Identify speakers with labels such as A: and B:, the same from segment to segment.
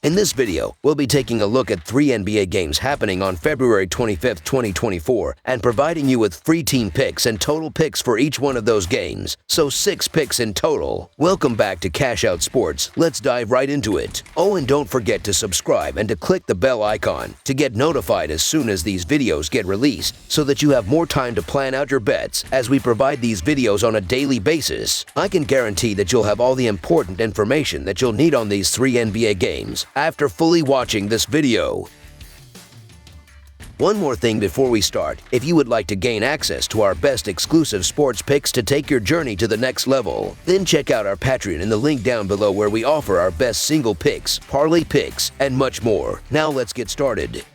A: In this video, we'll be taking a look at 3 NBA games happening on February 25th, 2024, and providing you with free team picks and total picks for each one of those games, so 6 picks in total. Welcome back to Cash Out Sports. Let's dive right into it. Oh, and don't forget to subscribe and to click the bell icon to get notified as soon as these videos get released, so that you have more time to plan out your bets as we provide these videos on a daily basis. I can guarantee that you'll have all the important information that you'll need on these 3 NBA games after fully watching this video. One more thing before we start, if you would like to gain access to our best exclusive sports picks to take your journey to the next level, then check out our Patreon in the link down below where we offer our best single picks, parlay picks, and much more. Now let's get started.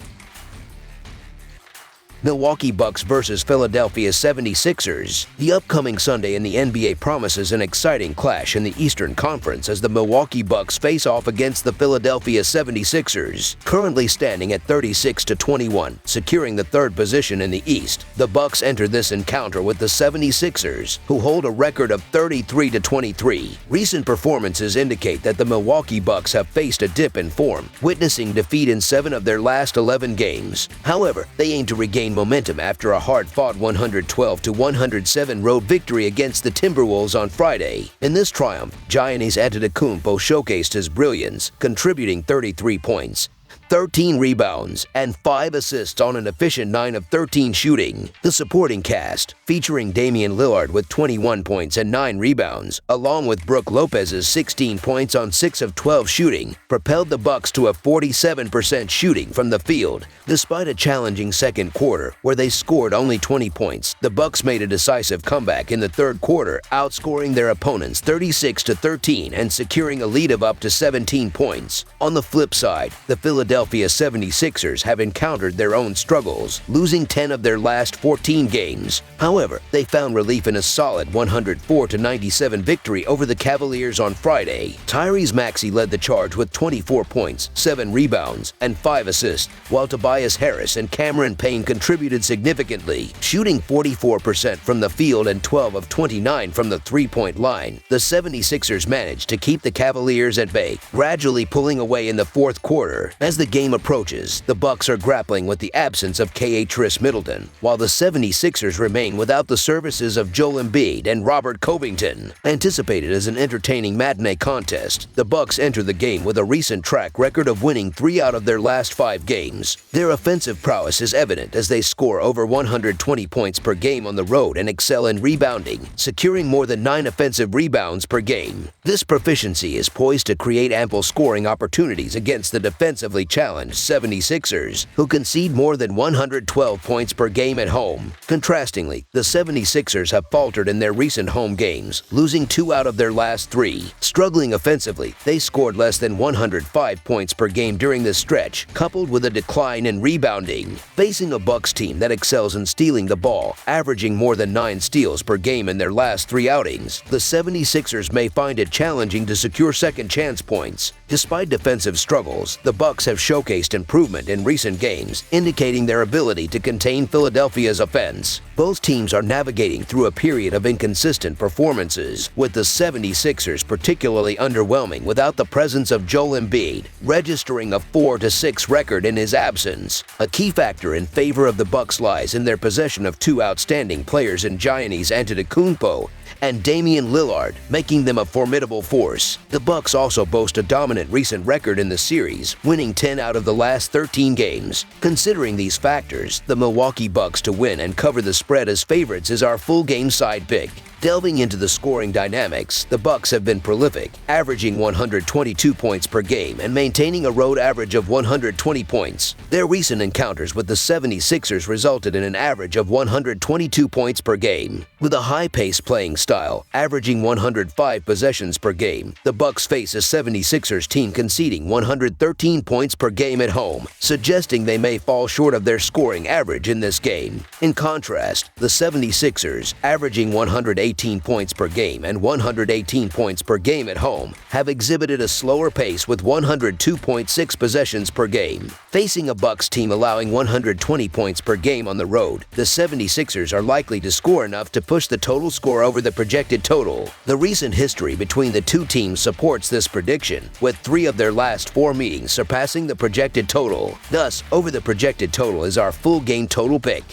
A: Milwaukee Bucks versus Philadelphia 76ers. The upcoming Sunday in the NBA promises an exciting clash in the Eastern Conference as the Milwaukee Bucks face off against the Philadelphia 76ers, currently standing at 36-21, securing the 3rd position in the East. The Bucks enter this encounter with the 76ers, who hold a record of 33-23. Recent performances indicate that the Milwaukee Bucks have faced a dip in form, witnessing defeat in 7 of their last 11 games. However, they aim to regain momentum after a hard-fought 112-107 road victory against the Timberwolves on Friday. In this triumph, Giannis Antetokounmpo showcased his brilliance, contributing 33 points, 13 rebounds, and 5 assists on an efficient 9 of 13 shooting. The supporting cast, featuring Damian Lillard with 21 points and 9 rebounds, along with Brook Lopez's 16 points on 6 of 12 shooting, propelled the Bucks to a 47% shooting from the field. Despite a challenging second quarter, where they scored only 20 points, the Bucks made a decisive comeback in the 3rd quarter, outscoring their opponents 36-13 and securing a lead of up to 17 points. On the flip side, the Philadelphia 76ers have encountered their own struggles, losing 10 of their last 14 games. However, they found relief in a solid 104-97 victory over the Cavaliers on Friday. Tyrese Maxey led the charge with 24 points, 7 rebounds, and 5 assists, while Tobias Harris and Cameron Payne contributed significantly, shooting 44% from the field and 12 of 29 from the three-point line. The 76ers managed to keep the Cavaliers at bay, gradually pulling away in the 4th quarter. As the game approaches, the Bucks are grappling with the absence of Khris Middleton, while the 76ers remain without the services of Joel Embiid and Robert Covington. Anticipated as an entertaining matinee contest, the Bucks enter the game with a recent track record of winning 3 out of their last 5 games. Their offensive prowess is evident as they score over 120 points per game on the road and excel in rebounding, securing more than 9 offensive rebounds per game. This proficiency is poised to create ample scoring opportunities against the defensively challenged 76ers, who concede more than 112 points per game at home. Contrastingly, the 76ers have faltered in their recent home games, losing 2 out of their last 3. Struggling offensively, they scored less than 105 points per game during this stretch, coupled with a decline in rebounding. Facing a Bucks team that excels in stealing the ball, averaging more than 9 steals per game in their last 3 outings, the 76ers may find it challenging to secure second-chance points. Despite defensive struggles, the Bucks have showcased improvement in recent games, indicating their ability to contain Philadelphia's offense. Both teams are navigating through a period of inconsistent performances, with the 76ers particularly underwhelming without the presence of Joel Embiid, registering a 4-6 record in his absence. A key factor in favor of the Bucks lies in their possession of 2 outstanding players in Giannis Antetokounmpo and Damian Lillard, making them a formidable force. The Bucks also boast a dominant recent record in the series, winning 10 out of the last 13 games. Considering these factors, the Milwaukee Bucks to win and cover the spread as favorites is our full game side pick. Delving into the scoring dynamics, the Bucks have been prolific, averaging 122 points per game and maintaining a road average of 120 points. Their recent encounters with the 76ers resulted in an average of 122 points per game. With a high-paced playing style, averaging 105 possessions per game, the Bucks face a 76ers team conceding 113 points per game at home, suggesting they may fall short of their scoring average in this game. In contrast, the 76ers, averaging 108 118 points per game and 118 points per game at home, have exhibited a slower pace with 102.6 possessions per game. Facing a Bucks team allowing 120 points per game on the road, the 76ers are likely to score enough to push the total score over the projected total. The recent history between the two teams supports this prediction, with 3 of their last 4 meetings surpassing the projected total. Thus, over the projected total is our full game total pick.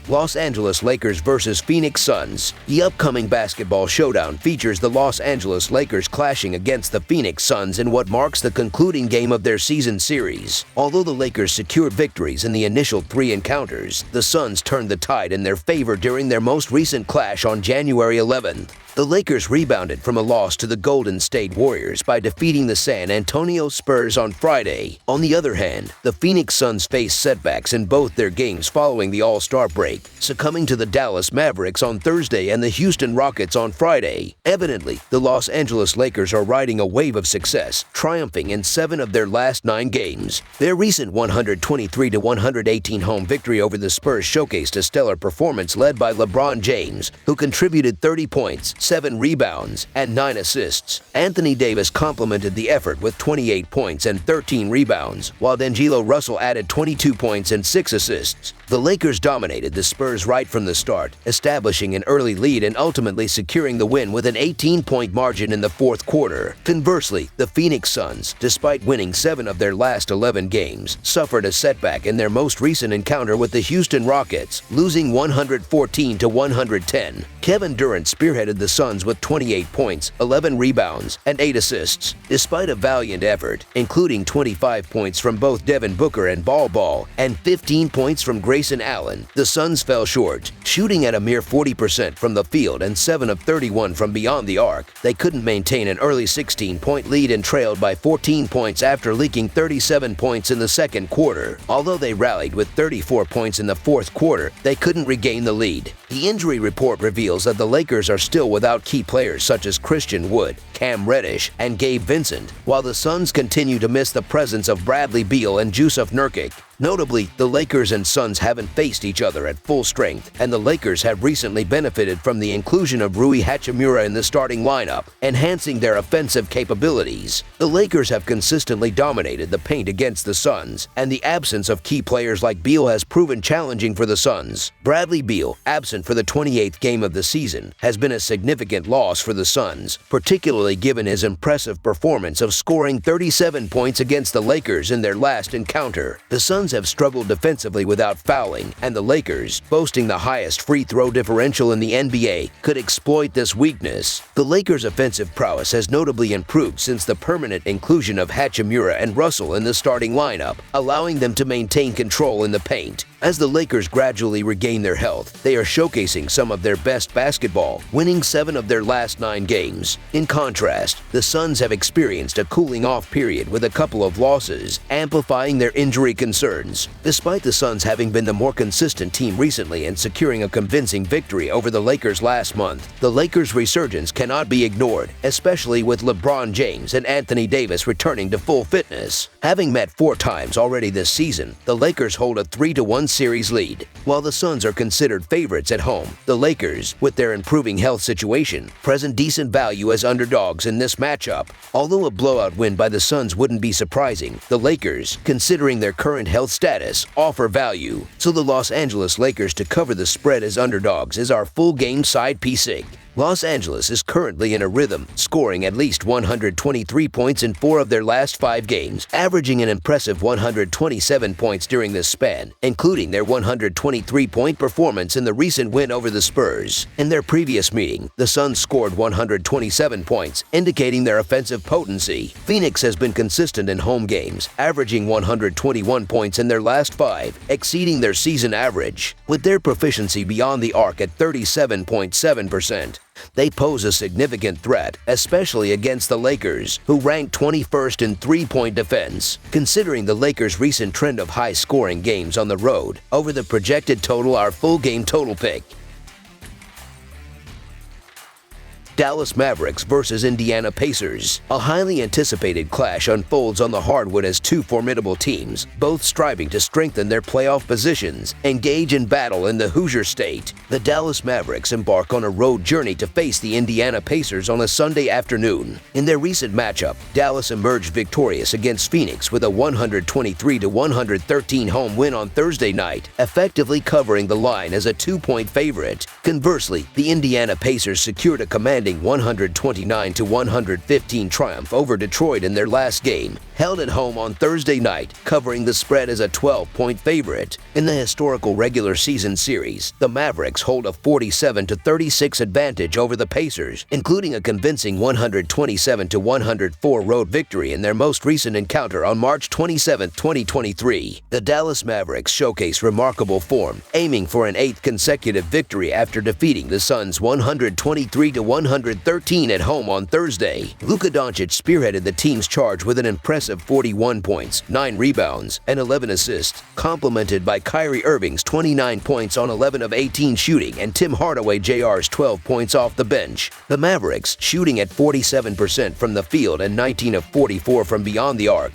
A: Los Angeles Lakers vs. Phoenix Suns. The upcoming basketball showdown features the Los Angeles Lakers clashing against the Phoenix Suns in what marks the concluding game of their season series. Although the Lakers secured victories in the initial 3 encounters, the Suns turned the tide in their favor during their most recent clash on January 11th. The Lakers rebounded from a loss to the Golden State Warriors by defeating the San Antonio Spurs on Friday. On the other hand, the Phoenix Suns faced setbacks in both their games following the All-Star break, succumbing to the Dallas Mavericks on Thursday and the Houston Rockets on Friday. Evidently, the Los Angeles Lakers are riding a wave of success, triumphing in 7 of their last 9 games. Their recent 123-118 home victory over the Spurs showcased a stellar performance led by LeBron James, who contributed 30 points, 7 rebounds, and 9 assists. Anthony Davis complemented the effort with 28 points and 13 rebounds, while D'Angelo Russell added 22 points and 6 assists. The Lakers dominated the Spurs right from the start, establishing an early lead and ultimately securing the win with an 18-point margin in the fourth quarter. Conversely, the Phoenix Suns, despite winning 7 of their last 11 games, suffered a setback in their most recent encounter with the Houston Rockets, losing 114-110. Kevin Durant spearheaded the Suns with 28 points, 11 rebounds, and 8 assists. Despite a valiant effort, including 25 points from both Devin Booker and Ball and 15 points from Grayson Allen, the Suns fell short, shooting at a mere 40% from the field and 7 of 31 from beyond the arc. They couldn't maintain an early 16-point lead and trailed by 14 points after leaking 37 points in the second quarter. Although they rallied with 34 points in the fourth quarter, they couldn't regain the lead. The injury report reveals that the Lakers are still without key players such as Christian Wood, Cam Reddish, and Gabe Vincent, while the Suns continue to miss the presence of Bradley Beal and Jusuf Nurkic. Notably, the Lakers and Suns haven't faced each other at full strength, and the Lakers have recently benefited from the inclusion of Rui Hachimura in the starting lineup, enhancing their offensive capabilities. The Lakers have consistently dominated the paint against the Suns, and the absence of key players like Beal has proven challenging for the Suns. Bradley Beal, absent for the 28th game of the season, has been a significant loss for the Suns, particularly given his impressive performance of scoring 37 points against the Lakers in their last encounter. The Suns have struggled defensively without fouling, and the Lakers, boasting the highest free throw differential in the NBA, could exploit this weakness. The Lakers' offensive prowess has notably improved since the permanent inclusion of Hachimura and Russell in the starting lineup, allowing them to maintain control in the paint. As the Lakers gradually regain their health, they are showcasing some of their best basketball, winning 7 of their last 9 games. In contrast, the Suns have experienced a cooling-off period with a couple of losses, amplifying their injury concerns. Despite the Suns having been the more consistent team recently and securing a convincing victory over the Lakers last month, the Lakers' resurgence cannot be ignored, especially with LeBron James and Anthony Davis returning to full fitness. Having met 4 times already this season, the Lakers hold a 3-1 series lead. While the Suns are considered favorites at home, the Lakers, with their improving health situation, present decent value as underdogs in this matchup. Although a blowout win by the Suns wouldn't be surprising, the Lakers, considering their current health status, offer value. So the Los Angeles Lakers to cover the spread as underdogs is our full game side piece. Los Angeles is currently in a rhythm, scoring at least 123 points in 4 of their last 5 games, averaging an impressive 127 points during this span, including their 123-point performance in the recent win over the Spurs. In their previous meeting, the Suns scored 127 points, indicating their offensive potency. Phoenix has been consistent in home games, averaging 121 points in their last 5, exceeding their season average. With their proficiency beyond the arc at 37.7%, they pose a significant threat, especially against the Lakers, who rank 21st in three-point defense. Considering the Lakers' recent trend of high-scoring games on the road, over the projected total, our full game total pick. Dallas Mavericks versus Indiana Pacers. A highly anticipated clash unfolds on the hardwood as two formidable teams, both striving to strengthen their playoff positions, engage in battle in the Hoosier State. The Dallas Mavericks embark on a road journey to face the Indiana Pacers on a Sunday afternoon. In their recent matchup, Dallas emerged victorious against Phoenix with a 123-113 home win on Thursday night, effectively covering the line as a 2-point favorite. Conversely, the Indiana Pacers secured a commanding 129-115 triumph over Detroit in their last game, held at home on Thursday night, covering the spread as a 12-point favorite. In the historical regular season series, the Mavericks hold a 47-36 advantage over the Pacers, including a convincing 127-104 road victory in their most recent encounter on March 27, 2023. The Dallas Mavericks showcase remarkable form, aiming for an 8th consecutive victory after defeating the Suns 123-113 at home on Thursday. Luka Doncic spearheaded the team's charge with an impressive 41 points, 9 rebounds, and 11 assists, complemented by Kyrie Irving's 29 points on 11 of 18 shooting and Tim Hardaway Jr.'s 12 points off the bench. The Mavericks, shooting at 47% from the field and 19 of 44 from beyond the arc,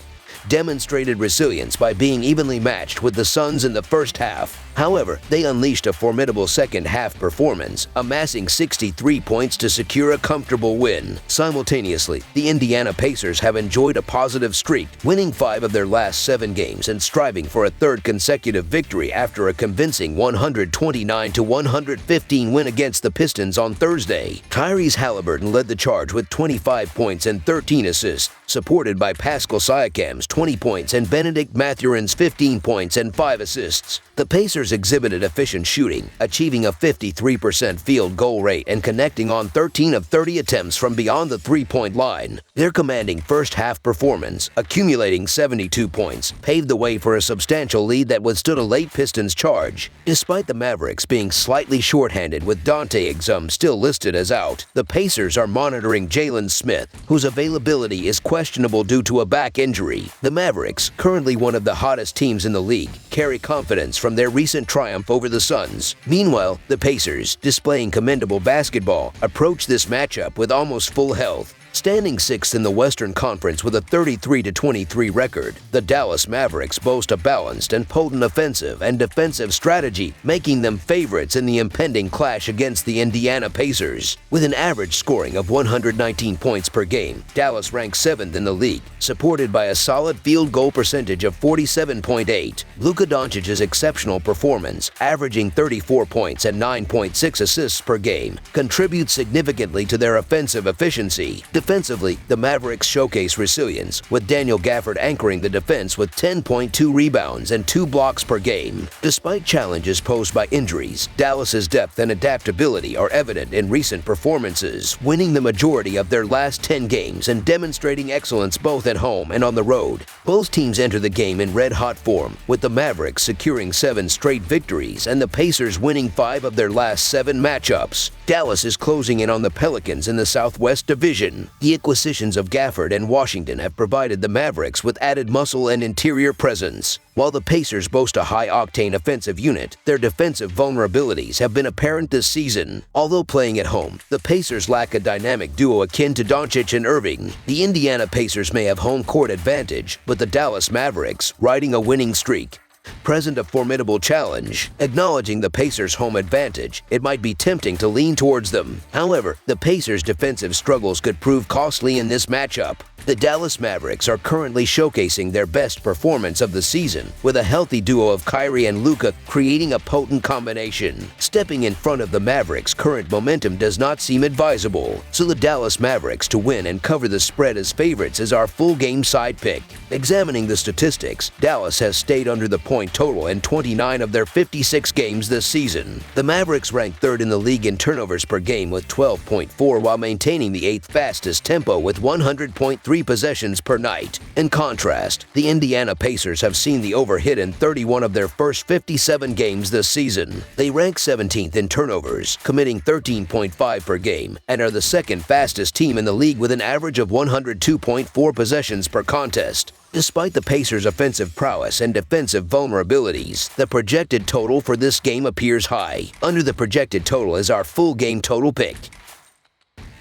A: demonstrated resilience by being evenly matched with the Suns in the first half. However, they unleashed a formidable second-half performance, amassing 63 points to secure a comfortable win. Simultaneously, the Indiana Pacers have enjoyed a positive streak, winning 5 of their last 7 games and striving for a 3rd consecutive victory after a convincing 129-115 win against the Pistons on Thursday. Tyrese Haliburton led the charge with 25 points and 13 assists, supported by Pascal Siakam's 20 points and Benedict Mathurin's 15 points and 5 assists. The Pacers exhibited efficient shooting, achieving a 53% field goal rate and connecting on 13 of 30 attempts from beyond the three-point line. Their commanding first-half performance, accumulating 72 points, paved the way for a substantial lead that withstood a late Pistons charge. Despite the Mavericks being slightly shorthanded with Dante Exum still listed as out, the Pacers are monitoring Jalen Smith, whose availability is questionable due to a back injury. The Mavericks, currently one of the hottest teams in the league, carry confidence from their recent triumph over the Suns. Meanwhile, the Pacers, displaying commendable basketball, approach this matchup with almost full health. Standing 6th in the Western Conference with a 33-23 record, the Dallas Mavericks boast a balanced and potent offensive and defensive strategy, making them favorites in the impending clash against the Indiana Pacers. With an average scoring of 119 points per game, Dallas ranks 7th in the league, supported by a solid field goal percentage of 47.8. Luka Doncic's exceptional performance, averaging 34 points and 9.6 assists per game, contributes significantly to their offensive efficiency. Defensively, the Mavericks showcase resilience, with Daniel Gafford anchoring the defense with 10.2 rebounds and 2 blocks per game. Despite challenges posed by injuries, Dallas's depth and adaptability are evident in recent performances, winning the majority of their last 10 games and demonstrating excellence both at home and on the road. Both teams enter the game in red-hot form, with the Mavericks securing 7 straight victories and the Pacers winning 5 of their last 7 matchups. Dallas is closing in on the Pelicans in the Southwest Division. The acquisitions of Gafford and Washington have provided the Mavericks with added muscle and interior presence. While the Pacers boast a high-octane offensive unit, their defensive vulnerabilities have been apparent this season. Although playing at home, the Pacers lack a dynamic duo akin to Doncic and Irving. The Indiana Pacers may have home court advantage, but the Dallas Mavericks, riding a winning streak, present a formidable challenge. Acknowledging the Pacers' home advantage, it might be tempting to lean towards them. However, the Pacers' defensive struggles could prove costly in this matchup. The Dallas Mavericks are currently showcasing their best performance of the season, with a healthy duo of Kyrie and Luka creating a potent combination. Stepping in front of the Mavericks' current momentum does not seem advisable, so the Dallas Mavericks to win and cover the spread as favorites is our full game side pick. Examining the statistics, Dallas has stayed under the point total in 29 of their 56 games this season. The Mavericks rank 3rd in the league in turnovers per game with 12.4, while maintaining the 8th fastest tempo with 100.3 possessions per night. In contrast, the Indiana Pacers have seen the over hit in 31 of their first 57 games this season. They rank 17th in turnovers, committing 13.5 per game, and are the 2nd fastest team in the league with an average of 102.4 possessions per contest. Despite the Pacers' offensive prowess and defensive vulnerabilities, the projected total for this game appears high. Under the projected total is our full game total pick.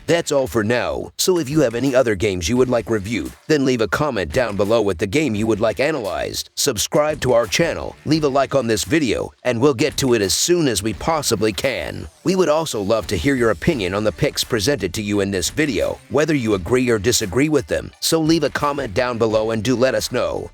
A: That's all for now, so if you have any other games you would like reviewed, then leave a comment down below with the game you would like analyzed. Subscribe to our channel, leave a like on this video, and we'll get to it as soon as we possibly can. We would also love to hear your opinion on the picks presented to you in this video, whether you agree or disagree with them, so leave a comment down below and do let us know.